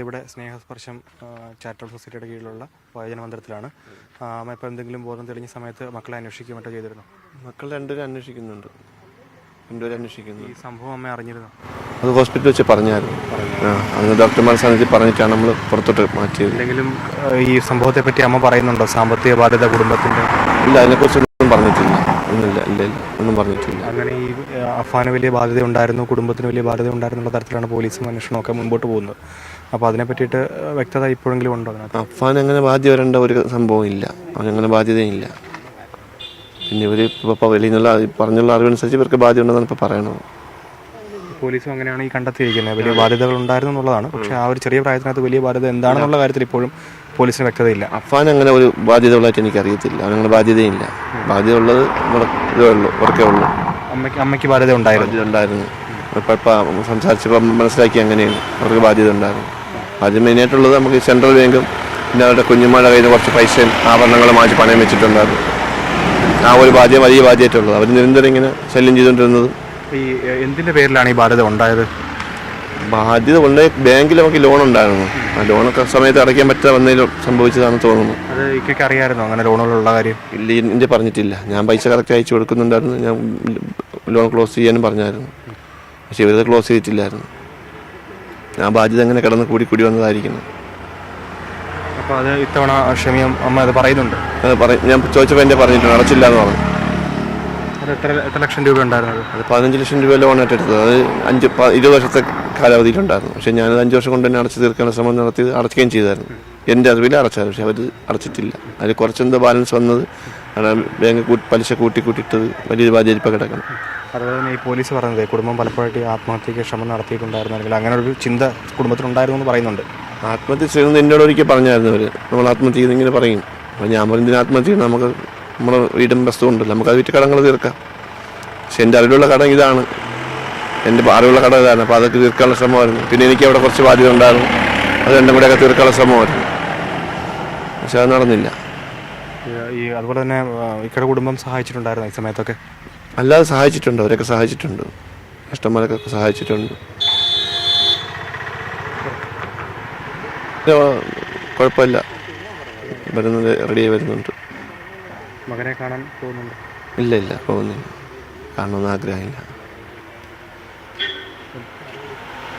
ഇവിടെ സ്നേഹസ്പർശം ചാരിറ്റബിൾ സൊസൈറ്റിയുടെ കീഴിലുള്ള വയോജന മന്ദിരത്തിലാണ്. അമ്മ ഇപ്പോൾ എന്തെങ്കിലും ബോധം തെളിഞ്ഞ സമയത്ത് മക്കളെ അന്വേഷിക്കുകയോ മറ്റോ ചെയ്തിരുന്നു? മക്കൾ രണ്ടുപേരും അന്വേഷിക്കുന്നുണ്ട്. ഈ സംഭവം അമ്മ അറിഞ്ഞിരുന്നു? അത് ഹോസ്പിറ്റലിൽ വെച്ച് പറഞ്ഞായിരുന്നു. അന്ന് ഡോക്ടർമാർ സാന്നിധ്യത്തിൽ പറഞ്ഞിട്ടാണ് നമ്മൾ പുറത്തോട്ട് മാറ്റിയത്. എന്തെങ്കിലും ഈ സംഭവത്തെ പറ്റി അമ്മ പറയുന്നുണ്ടോ? സാമ്പത്തിക ബാധ്യത കുടുംബത്തിൻ്റെ? ഇല്ല, അതിനെക്കുറിച്ചൊന്നും പറഞ്ഞിട്ടില്ല. ഒന്നും പറഞ്ഞിട്ടില്ല. അങ്ങനെ ഈ അഫാന് വലിയ ബാധ്യത ഉണ്ടായിരുന്നു, കുടുംബത്തിന് വലിയ ബാധ്യത ഉണ്ടായിരുന്നുള്ള തരത്തിലാണ് പോലീസും അന്വേഷണമൊക്കെ മുമ്പോട്ട് പോകുന്നത്. അപ്പോൾ അതിനെ പറ്റിയിട്ട് വ്യക്തത ഇപ്പോഴെങ്കിലും ഉണ്ടോ? അഫാൻ അങ്ങനെ ബാധ്യത വരേണ്ട ഒരു സംഭവം ഇല്ല. അവനങ്ങനെ ബാധ്യതയില്ല. പിന്നെ ഇവർ ഇപ്പോൾ വെളിയിൽ നിന്നുള്ള പറഞ്ഞുള്ള അറിവനുസരിച്ച് ഇവർക്ക് ബാധ്യത ഉണ്ടെന്നാണ് ഇപ്പോൾ പറയണത്. പോലീസും അങ്ങനെയാണ് ഈ കണ്ടെത്തിയിരിക്കുന്നത്. വലിയ ബാധ്യതകൾ ഉണ്ടായിരുന്നു എന്നുള്ളതാണ്. പക്ഷേ ആ ഒരു ചെറിയ പ്രായത്തിനകത്ത് വലിയ ബാധ്യത എന്താണെന്നുള്ള കാര്യത്തിൽ ഇപ്പോഴും പോലീസിന് വ്യക്തതയില്ല. അഫാൻ അങ്ങനെ ഒരു ബാധ്യത ഉള്ളതായിട്ട് എനിക്കറിയത്തില്ല. അവനങ്ങനെ ബാധ്യതയില്ല. ബാധ്യത ഉള്ളത് ഇതേ ഉള്ളൂ, ഉറക്കേ ഉള്ളൂ. അമ്മയ്ക്ക് ബാധ്യത ഉണ്ടായിരുന്നു. ഇപ്പം സംസാരിച്ചപ്പോൾ മനസ്സിലാക്കി അങ്ങനെയാണ് അവർക്ക് ബാധ്യത ഉണ്ടായിരുന്നു. അത് മെയിനായിട്ടുള്ളത് നമുക്ക് സെൻട്രൽ ബാങ്കും പിന്നെ അവരുടെ കുഞ്ഞുമാരുടെ കയ്യിൽ കുറച്ച് പൈസയും ആഭരണങ്ങളും മാറ്റി പണയം വെച്ചിട്ടുണ്ടായിരുന്നു. ആ ഒരു ബാധ്യത വലിയ ബാധ്യതയായിട്ടുള്ളത്. അവർ നിരന്തരം ഇങ്ങനെ ശല്യം ചെയ്തുകൊണ്ടിരുന്നത്. ഈ എന്തിൻ്റെ പേരിലാണ് ഈ ബാധ്യത ഉണ്ടായത്? ബാധ്യത കൊണ്ട് ബാങ്കിൽ നമുക്ക് ലോൺ ഉണ്ടായിരുന്നു. ആ ലോണൊക്കെ സമയത്ത് അടയ്ക്കാൻ പറ്റാതെ വന്നതിലും സംഭവിച്ചതാണെന്ന് തോന്നുന്നു. അത് ഇക്കൊക്കെ അറിയാമായിരുന്നു അങ്ങനെ ലോണുകളുള്ള കാര്യം? ഇല്ല, എൻ്റെ പറഞ്ഞിട്ടില്ല. ഞാൻ പൈസ കറക്റ്റ് അയച്ചു കൊടുക്കുന്നുണ്ടായിരുന്നു. ഞാൻ ലോൺ ക്ലോസ് ചെയ്യാനും പറഞ്ഞായിരുന്നു. പക്ഷെ ഇവരത് ക്ലോസ് ചെയ്തിട്ടില്ലായിരുന്നു. ഞാൻ ബാധ്യത അങ്ങനെ കിടന്ന് കൂടി വന്നതായിരിക്കുന്നു. അപ്പോൾ അത് ഇത്തവണ ക്ഷമിയം അമ്മ അത് പറയുന്നുണ്ട്? ഞാൻ ചോദിച്ചപ്പോൾ എൻ്റെ പറഞ്ഞിട്ടുണ്ട്, അടച്ചില്ല എന്ന് പറഞ്ഞു. അത് എത്ര ലക്ഷം രൂപ ഉണ്ടായിരുന്നത്? അത് 15 ലക്ഷം രൂപ ലോണായിട്ട് എടുത്തത്. അത് 20 വർഷത്തെ കാലാവധിയിലുണ്ടായിരുന്നു. പക്ഷേ ഞാനത് 5 വർഷം കൊണ്ട് തന്നെ അടച്ചു തീർക്കാനുള്ള ശ്രമം നടത്തി അടയ്ക്കുകയും ചെയ്തായിരുന്നു. എൻ്റെ അറിവിൽ അടച്ചായിരുന്നു. പക്ഷെ അവർ അടച്ചിട്ടില്ല. അതിൽ കുറച്ചെന്തോ ബാലൻസ് വന്നത് ബാങ്ക് പലിശ കൂട്ടിയിട്ടത് വലിയൊരു ബാധ്യത ഇപ്പോൾ കിടക്കണം. അതുപോലെ തന്നെ ഈ പോലീസ് പറയുന്നത് കുടുംബം പലപ്പോഴായിട്ട് ആത്മഹത്യക്ക് ശ്രമം നടത്തിയിട്ടുണ്ടായിരുന്നു, അല്ലെങ്കിൽ അങ്ങനെ ഒരു ചിന്ത കുടുംബത്തിനുണ്ടായിരുന്നു എന്ന് പറയുന്നുണ്ട്. ആത്മഹത്യ ചെയ്യുന്നത് എന്നോട് ഒരിക്കൽ പറഞ്ഞായിരുന്നു അവർ. നമ്മൾ ആത്മഹത്യ ചെയ്ത് ഇങ്ങനെ പറയും. അപ്പോൾ ഞാൻ പറഞ്ഞതിന് ആത്മഹത്യ ചെയ്യണം, നമുക്ക് നമ്മുടെ വീടും വസ്തു ഉണ്ടല്ലോ, നമുക്കത് വിറ്റ് കടങ്ങൾ തീർക്കാം. പക്ഷെ എൻ്റെ അറിവിലുള്ള കടം ഇതാണ്, എൻ്റെ അറിവുള്ള കട ഇതാണ്. അപ്പോൾ അതൊക്കെ തീർക്കാനുള്ള ശ്രമമായിരുന്നു. പിന്നെ എനിക്ക് അവിടെ കുറച്ച് ബാധ്യത ഉണ്ടായിരുന്നു, അത് രണ്ടും കൂടെയൊക്കെ തീർക്കാനുള്ള ശ്രമമായിരുന്നു. പക്ഷെ അത് നടന്നില്ല. അതുപോലെ തന്നെ ഇക്കടെ കുടുംബം സഹായിച്ചിട്ടുണ്ടായിരുന്നു ഈ സമയത്തൊക്കെ? അല്ലാതെ സഹായിച്ചിട്ടുണ്ട്, അവരൊക്കെ സഹായിച്ചിട്ടുണ്ട്, കഷ്ടന്മാരൊക്കെ സഹായിച്ചിട്ടുണ്ട്. കുഴപ്പമില്ല, വരുന്നത് റെഡിയായി വരുന്നുണ്ട്. മകനെ കാണാൻ പോകുന്നുണ്ട്? ഇല്ല, പോകുന്നില്ല. കാണണമെന്ന് ആഗ്രഹമില്ല.